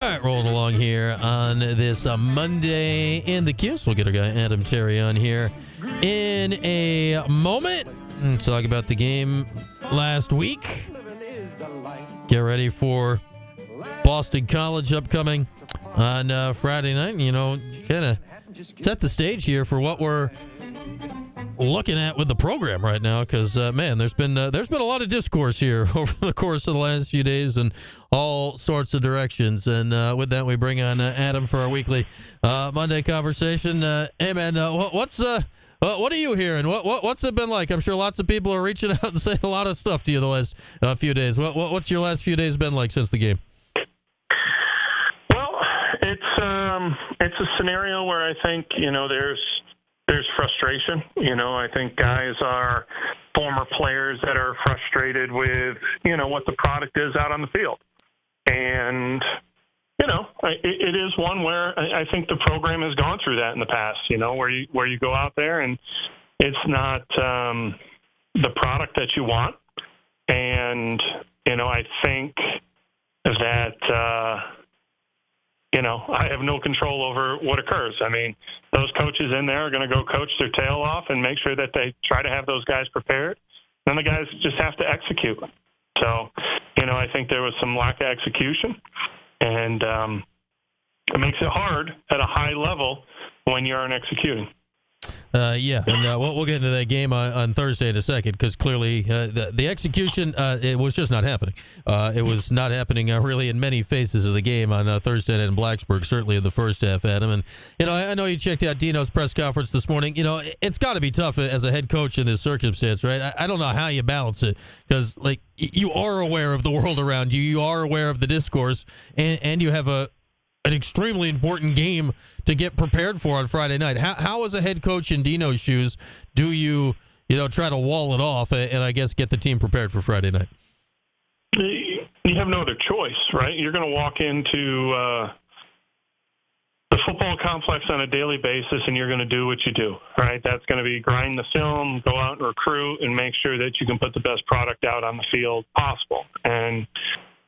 right, rolling along here on this Monday in the Q's. We'll get our guy Adam Terry on here in a moment and talk about the game last week. Get ready for Boston College upcoming on Friday night. You know, kind of set the stage here for what we're looking at with the program right now, because man, there's been a lot of discourse here over the course of the last few days in all sorts of directions. And with that, we bring on Adam for our weekly Monday conversation. Hey man, what are you hearing? What's it been like? I'm sure lots of people are reaching out and saying a lot of stuff to you the last few days. What's your last few days been like since the game? Well, it's a scenario where I think there's frustration. I think guys are former players that are frustrated with, what the product is out on the field. And, it is one where I think the program has gone through that in the past, where you go out there and it's not the product that you want. And, I think that, I have no control over what occurs. I mean, those coaches in there are going to go coach their tail off and make sure that they try to have those guys prepared. Then the guys just have to execute. So, I think there was some lack of execution, and it makes it hard at a high level when you aren't executing. Yeah, and we'll get into that game on Thursday in a second, because clearly the execution, it was just not happening. It was not happening really in many phases of the game on Thursday night in Blacksburg, certainly in the first half, Adam. And, I know you checked out Dino's press conference this morning. It's got to be tough as a head coach in this circumstance, right? I don't know how you balance it, because, you are aware of the world around you. You are aware of the discourse, and you have an extremely important game to get prepared for on Friday night. How as a head coach in Dino's shoes do you try to wall it off and I guess get the team prepared for Friday night? You have no other choice, right? You're going to walk into the football complex on a daily basis and you're going to do what you do, right? That's going to be grind the film, go out and recruit, and make sure that you can put the best product out on the field possible. And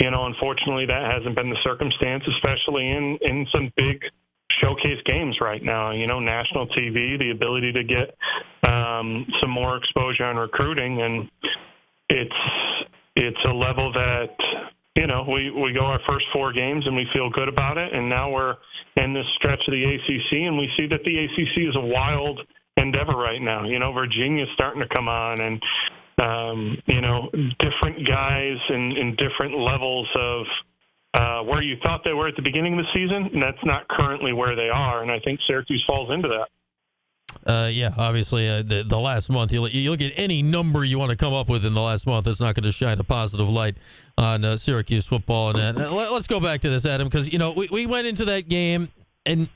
unfortunately, that hasn't been the circumstance, especially in some big showcase games right now. National TV, the ability to get some more exposure on recruiting, and it's a level that we go our first 4 games and we feel good about it, and now we're in this stretch of the ACC, and we see that the ACC is a wild endeavor right now. Virginia's starting to come on, and different guys in different levels of where you thought they were at the beginning of the season, and that's not currently where they are, and I think Syracuse falls into that. Yeah, obviously, the last month, you look at any number you want to come up with in the last month, it's not going to shine a positive light on Syracuse football. And let's go back to this, Adam, because, we went into that game and,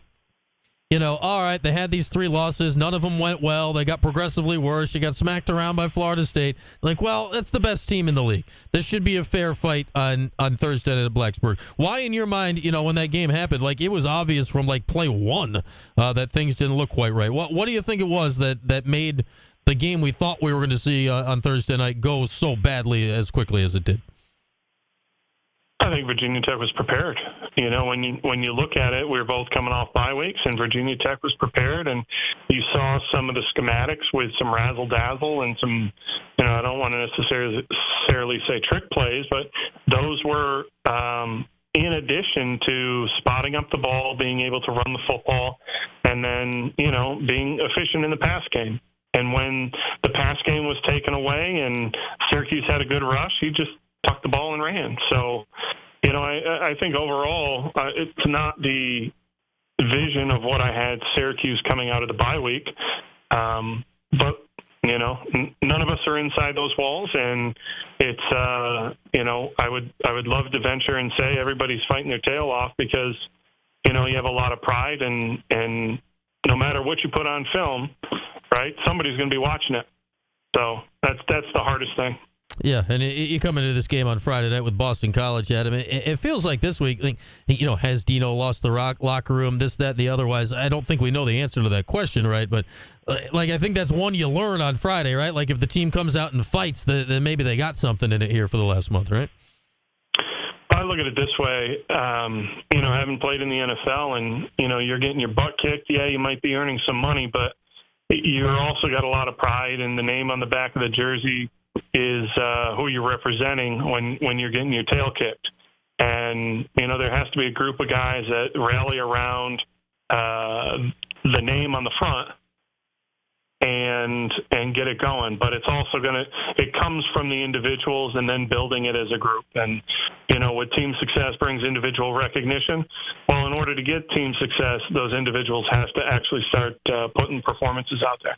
all right, they had these 3 losses. None of them went well. They got progressively worse. You got smacked around by Florida State. Well, that's the best team in the league. This should be a fair fight on Thursday night at Blacksburg. Why, in your mind, when that game happened, it was obvious from, play 1 that things didn't look quite right? What do you think it was that made the game we thought we were going to see on Thursday night go so badly as quickly as it did? I think Virginia Tech was prepared. When you look at it, we were both coming off bye weeks, and Virginia Tech was prepared, and you saw some of the schematics with some razzle-dazzle and some, I don't want to necessarily say trick plays, but those were in addition to spotting up the ball, being able to run the football, and then, being efficient in the pass game. And when the pass game was taken away and Syracuse had a good rush, he just tucked the ball and ran. So, I think overall, it's not the vision of what I had Syracuse coming out of the bye week. But, none of us are inside those walls, and it's, I would love to venture and say everybody's fighting their tail off because, you have a lot of pride, and no matter what you put on film, right, somebody's going to be watching it. So that's the hardest thing. Yeah, and you come into this game on Friday night with Boston College, Adam. It feels like this week, has Dino lost the locker room, this, that, the otherwise? I don't think we know the answer to that question, right? But, I think that's one you learn on Friday, right? If the team comes out and fights, then maybe they got something in it here for the last month, right? I look at it this way, having played in the NFL and, you're getting your butt kicked. Yeah, you might be earning some money, but you're also got a lot of pride, and the name on the back of the jersey is who you're representing when you're getting your tail kicked. And, there has to be a group of guys that rally around the name on the front and get it going. But it's also it comes from the individuals and then building it as a group. And, with team success brings individual recognition. Well, in order to get team success, those individuals have to actually start putting performances out there.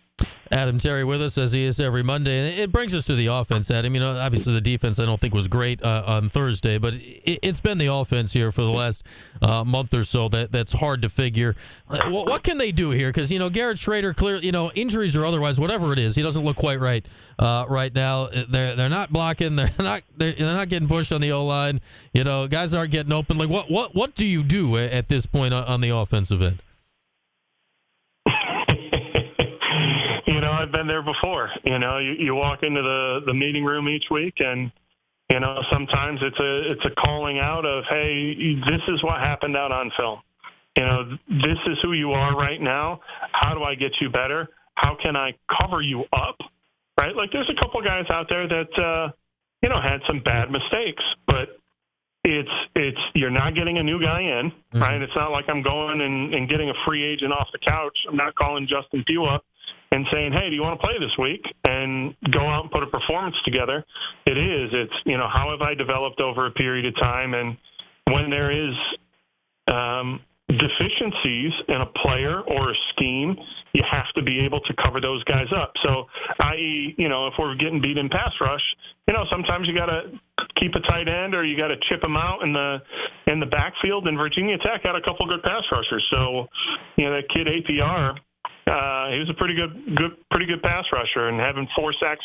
Adam Terry with us, as he is every Monday. It brings us to the offense, Adam. Obviously the defense I don't think was great on Thursday, but it's been the offense here for the last month or so that's hard to figure. What can they do here? Because, Garrett Schrader, clearly, injuries or otherwise, whatever it is, he doesn't look quite right right now. They're not blocking. They're not getting pushed on the O-line. Guys aren't getting open. Like, what do you do at this point on the offensive end? I've been there before. You walk into the meeting room each week, and sometimes it's a calling out of, hey, this is what happened out on film. This is who you are right now. How do I get you better? How can I cover you up? Right? Like, there's a couple guys out there that had some bad mistakes, but it's you're not getting a new guy in, right? Mm-hmm. It's not like I'm going and getting a free agent off the couch. I'm not calling Justin Pua and saying, hey, do you want to play this week? And go out and put a performance together. It's, how have I developed over a period of time? And when there is deficiencies in a player or a scheme, you have to be able to cover those guys up. So, i.e., if we're getting beat in pass rush, sometimes you got to keep a tight end or you got to chip them out in the backfield. And Virginia Tech had a couple good pass rushers. So, that kid APR, he was a pretty good pass rusher, and having 4 sacks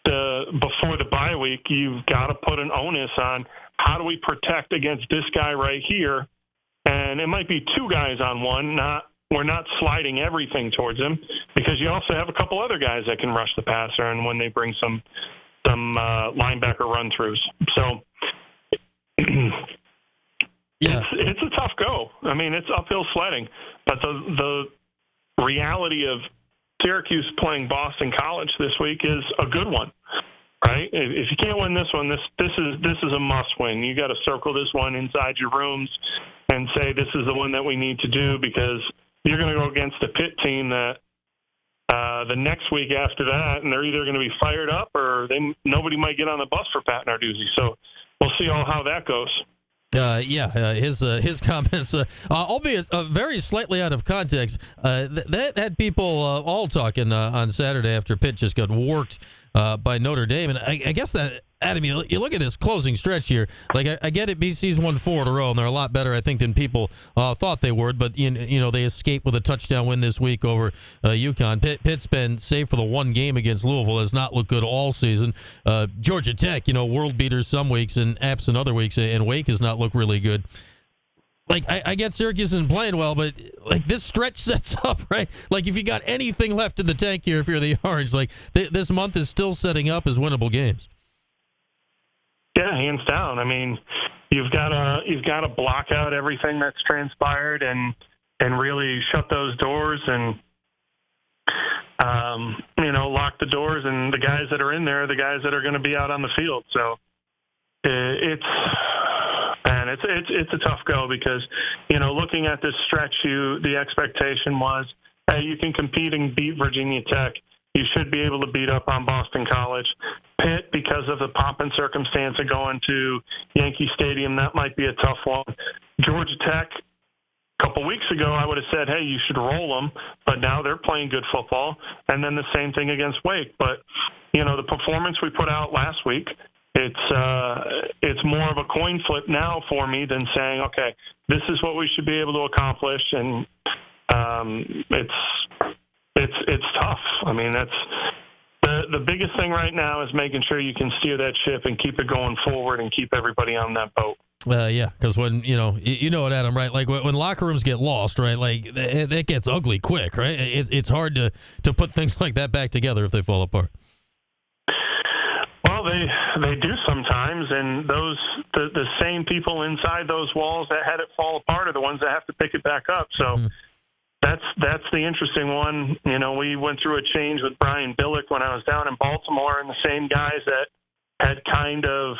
before the bye week, you've got to put an onus on how do we protect against this guy right here. And it might be 2 guys on one. We're not sliding everything towards him, because you also have a couple other guys that can rush the passer, and when they bring some linebacker run-throughs. So it's a tough go. I mean, it's uphill sledding, but the reality of Syracuse playing Boston College this week is a good one, right? If you can't win this one, this is a must-win. You got to circle this one inside your rooms and say this is the one that we need to do, because you're going to go against a Pitt team that the next week after that, and they're either going to be fired up or nobody might get on the bus for Pat Narduzzi. So we'll see how that goes. His comments, albeit very slightly out of context, that had people all talking on Saturday after Pitt just got worked by Notre Dame. And I guess that, Adam, you look at this closing stretch here. Like, I get it, BC's won 4 in a row, and they're a lot better, I think, than people thought they were. But, they escaped with a touchdown win this week over UConn. Pitt's been, save for the one game against Louisville, has not looked good all season. Georgia Tech, world beaters some weeks and absent other weeks, and Wake has not looked really good. Like, I get Syracuse isn't playing well, but, like, this stretch sets up, right? Like, if you got anything left in the tank here, if you're the Orange, like, this month is still setting up as winnable games. Yeah, hands down. I mean, you've got to block out everything that's transpired and really shut those doors and lock the doors, and the guys that are in there are the guys that are going to be out on the field. So it's a tough go, because looking at this stretch, the expectation was, hey, you can compete and beat Virginia Tech. You should be able to beat up on Boston College. Pitt, because of the pomp and circumstance of going to Yankee Stadium, that might be a tough one. Georgia Tech, a couple weeks ago, I would have said, hey, you should roll them, but now they're playing good football. And then the same thing against Wake. But, the performance we put out last week, it's more of a coin flip now for me than saying, okay, this is what we should be able to accomplish. And it's tough. I mean, that's the biggest thing right now is making sure you can steer that ship and keep it going forward and keep everybody on that boat. Yeah, because when, you know it, Adam, right? Like when locker rooms get lost, right? Like it gets ugly quick, right? It's hard to put things like that back together if they fall apart. Well, Well, they do sometimes, and the same people inside those walls that had it fall apart are the ones that have to pick it back up. So that's the interesting one. You know, we went through a change with Brian Billick when I was down in Baltimore, and the same guys that had kind of,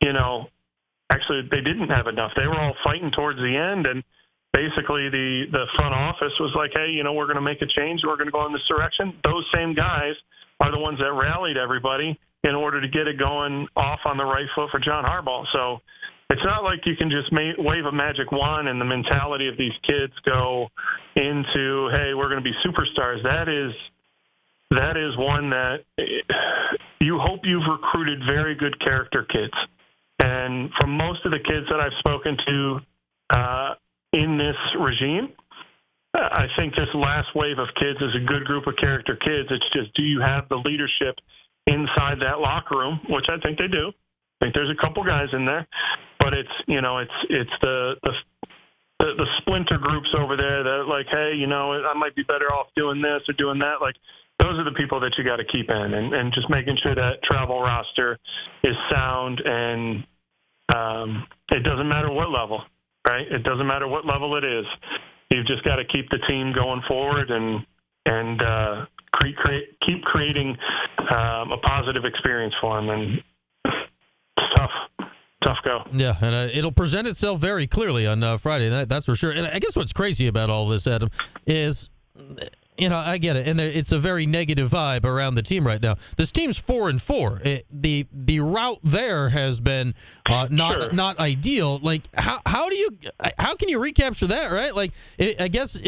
you know, actually they didn't have enough. They were all fighting towards the end, and basically the front office was like, hey, you know, we're going to make a change. We're going to go in this direction. Those same guys are the ones that rallied everybody in order to get it going off on the right foot for John Harbaugh. So it's not like you can just wave a magic wand and the mentality of these kids go into, hey, we're going to be superstars. That is one that you hope you've recruited very good character kids. And from most of the kids that I've spoken to in this regime, I think this last wave of kids is a good group of character kids. It's just, do you have the leadership inside that locker room, which I think they do. I think there's a couple guys in there, but it's, you know, it's the splinter groups over there that are like, hey, you know, I might be better off doing this or doing that. Like, those are the people that you got to keep in, and just making sure that travel roster is sound, and it doesn't matter what level, right? It doesn't matter what level it is. You've just got to keep the team going forward and keep creating a positive experience for them. And it's tough go. Yeah, and it'll present itself very clearly on Friday. That's for sure. And I guess what's crazy about all this, Adam, is, you know, I get it, and it's a very negative vibe around the team right now. This team's 4-4. The route there has been not ideal. Like, how can you recapture that, right? Like, I guess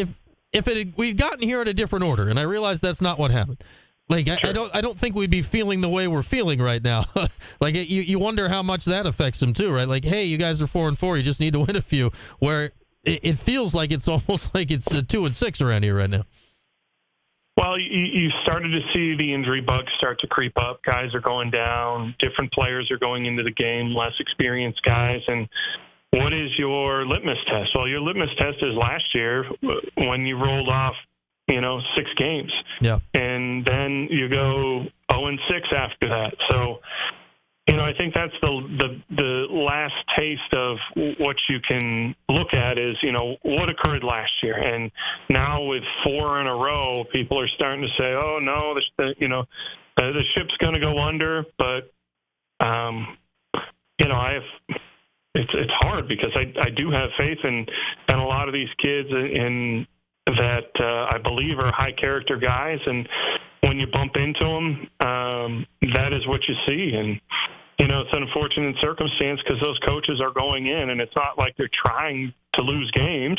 if we'd gotten here in a different order, and I realize that's not what happened. Like, sure. I don't think we'd be feeling the way we're feeling right now. Like, you wonder how much that affects them too, right? Like, hey, you guys are 4-4. You just need to win a few. Where it feels like it's almost like it's 2-6 around here right now. Well, you started to see the injury bugs start to creep up. Guys are going down. Different players are going into the game, less experienced guys. And what is your litmus test? Well, your litmus test is last year when you rolled off, you know, 6 games. Yeah. And then you go 0-6 after that. So, you know, I think that's the last taste of what you can look at is, you know, what occurred last year. And now with 4 in a row, people are starting to say, oh, no, the ship's going to go under. But, you know, it's hard because I do have faith in a lot of these kids in that I believe are high character guys. And when you bump into them, that is what you see. And, you know, it's an unfortunate circumstance because those coaches are going in, and it's not like they're trying to lose games.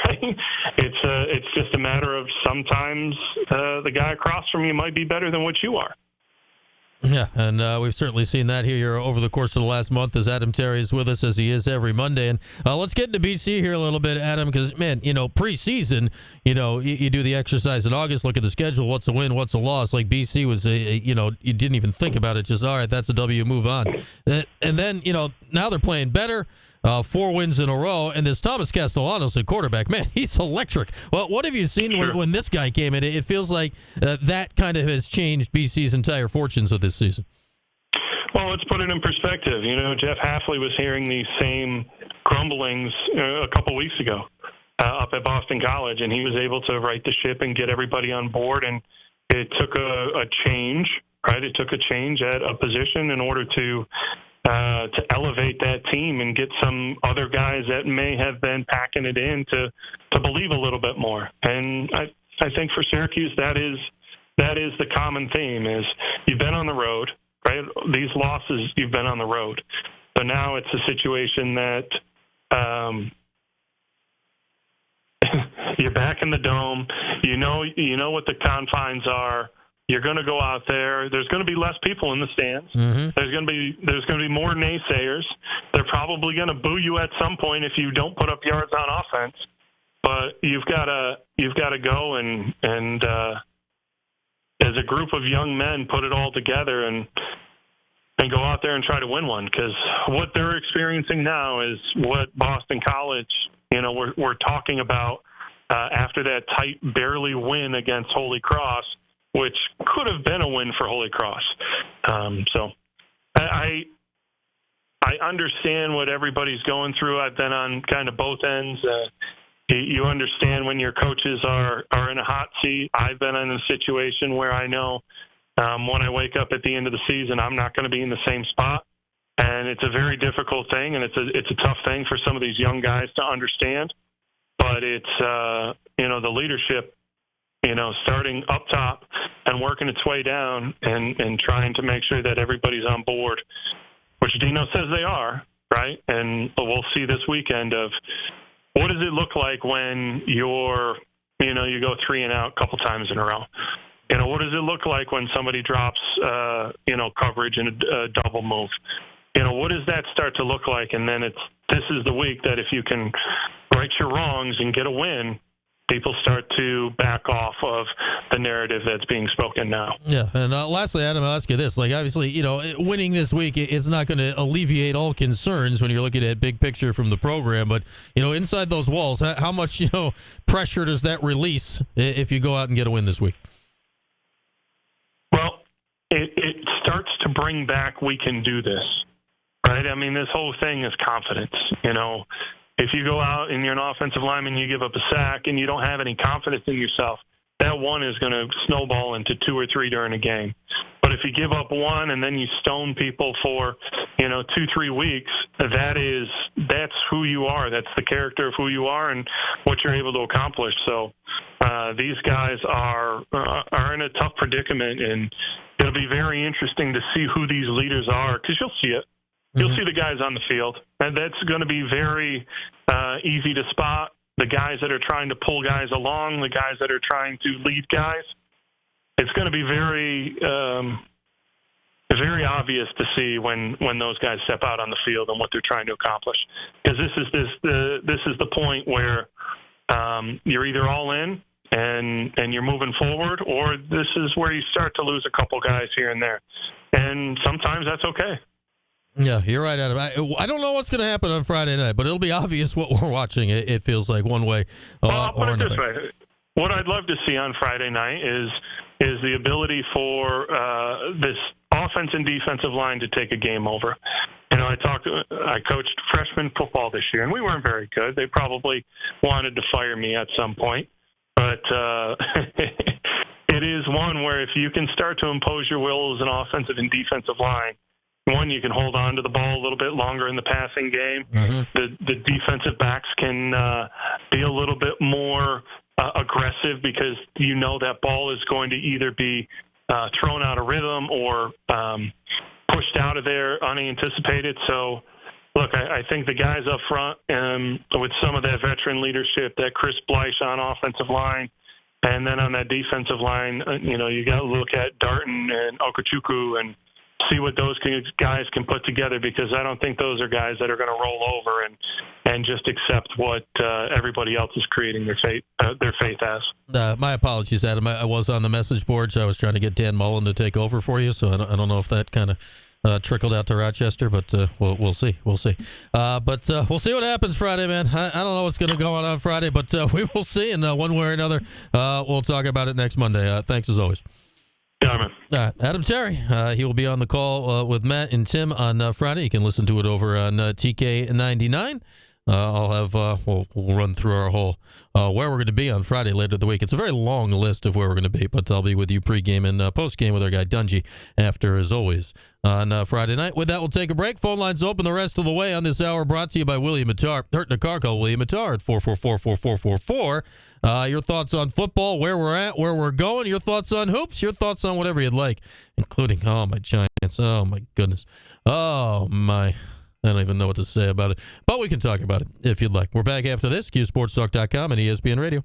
Right? It's just a matter of sometimes the guy across from you might be better than what you are. Yeah, and we've certainly seen that here over the course of the last month as Adam Terry is with us, as he is every Monday. And let's get into BC here a little bit, Adam, because, man, you know, preseason, you know, you do the exercise in August, look at the schedule, what's a win, what's a loss. Like, BC was, you know, you didn't even think about it, just, all right, that's a W, move on. And then, you know, now they're playing better. 4 wins in a row, and this Thomas Castellanos at quarterback, man, he's electric. Well, what have you seen when this guy came in? It feels like that kind of has changed BC's entire fortunes of this season. Well, let's put it in perspective. You know, Jeff Hafley was hearing these same grumblings a couple weeks ago up at Boston College, and he was able to right the ship and get everybody on board, and it took a change, right? It took a change at a position in order to elevate that team and get some other guys that may have been packing it in to believe a little bit more. And I think for Syracuse, that is the common theme is you've been on the road, right? These losses, you've been on the road. So now it's a situation that you're back in the dome. You know what the confines are. You're going to go out there. There's going to be less people in the stands. Mm-hmm. There's going to be more naysayers. They're probably going to boo you at some point if you don't put up yards on offense. But you've got to go and as a group of young men put it all together and go out there and try to win one. Because what they're experiencing now is what Boston College, you know, we're talking about after that tight, barely win against Holy Cross, which could have been a win for Holy Cross. So I understand what everybody's going through. I've been on kind of both ends. You understand when your coaches are in a hot seat. I've been in a situation where I know when I wake up at the end of the season, I'm not going to be in the same spot. And it's a very difficult thing, and it's a tough thing for some of these young guys to understand. But it's, the leadership, starting up top and working its way down and trying to make sure that everybody's on board, which Dino says they are, right? And we'll see this weekend of what does it look like when you go 3 and out a couple times in a row. What does it look like when somebody drops, coverage in a double move? What does that start to look like? And then this is the week that if you can right your wrongs and get a win, people start to back off of the narrative that's being spoken now. Yeah, and lastly, Adam, I'll ask you this. Obviously, winning this week, it's not going to alleviate all concerns when you're looking at big picture from the program. But, inside those walls, how much, pressure does that release if you go out and get a win this week? Well, it starts to bring back we can do this, right? I mean, this whole thing is confidence, If you go out and you're an offensive lineman, you give up a sack, and you don't have any confidence in yourself, that one is going to snowball into 2 or 3 during a game. But if you give up one and then you stone people for, 2-3 weeks, that's who you are. That's the character of who you are and what you're able to accomplish. So these guys are in a tough predicament, and it'll be very interesting to see who these leaders are, because you'll see it. You'll see the guys on the field, and that's going to be very easy to spot. The guys that are trying to pull guys along, the guys that are trying to lead guys. It's going to be very obvious to see when those guys step out on the field and what they're trying to accomplish. Because this is the point where you're either all in and you're moving forward, or this is where you start to lose a couple guys here and there. And sometimes that's okay. Yeah, you're right, Adam. I don't know what's going to happen on Friday night, but it'll be obvious what we're watching. It feels like one way I'll put or it another. this way. What I'd love to see on Friday night is the ability for this offense and defensive line to take a game over. I coached freshman football this year, and we weren't very good. They probably wanted to fire me at some point, but it is one where if you can start to impose your will as an offensive and defensive line, one, you can hold on to the ball a little bit longer in the passing game. Mm-hmm. The defensive backs can be a little bit more aggressive, because that ball is going to either be thrown out of rhythm or pushed out of there unanticipated. So, look, I think the guys up front, with some of that veteran leadership, that Chris Bleich on offensive line, and then on that defensive line, you got to look at Darton and Okechukwu and see what those guys can put together, because I don't think those are guys that are going to roll over and just accept what everybody else is creating their faith as. My apologies, Adam. I was on the message boards. I was trying to get Dan Mullen to take over for you, so I don't know if that kind of trickled out to Rochester, but we'll see. We'll see. But we'll see what happens Friday, man. I don't know what's going to go on Friday, but we will see, and one way or another, we'll talk about it next Monday. Thanks as always. Adam Terry, he will be on the call with Matt and Tim on Friday. You can listen to it over on TK99. I'll have we'll run through our whole where we're going to be on Friday later in the week. It's a very long list of where we're going to be, but I'll be with you pregame and postgame with our guy Dungy after, as always, on Friday night. With that, we'll take a break. Phone lines open the rest of the way on this hour, brought to you by William Mattar. Hurt in a car, call William Mattar at 444-4444. Your thoughts on football, where we're at, where we're going, your thoughts on hoops, your thoughts on whatever you'd like, including, my Giants. Oh, my goodness. Oh, my. I don't even know what to say about it, but we can talk about it if you'd like. We're back after this, QSportsTalk.com and ESPN Radio.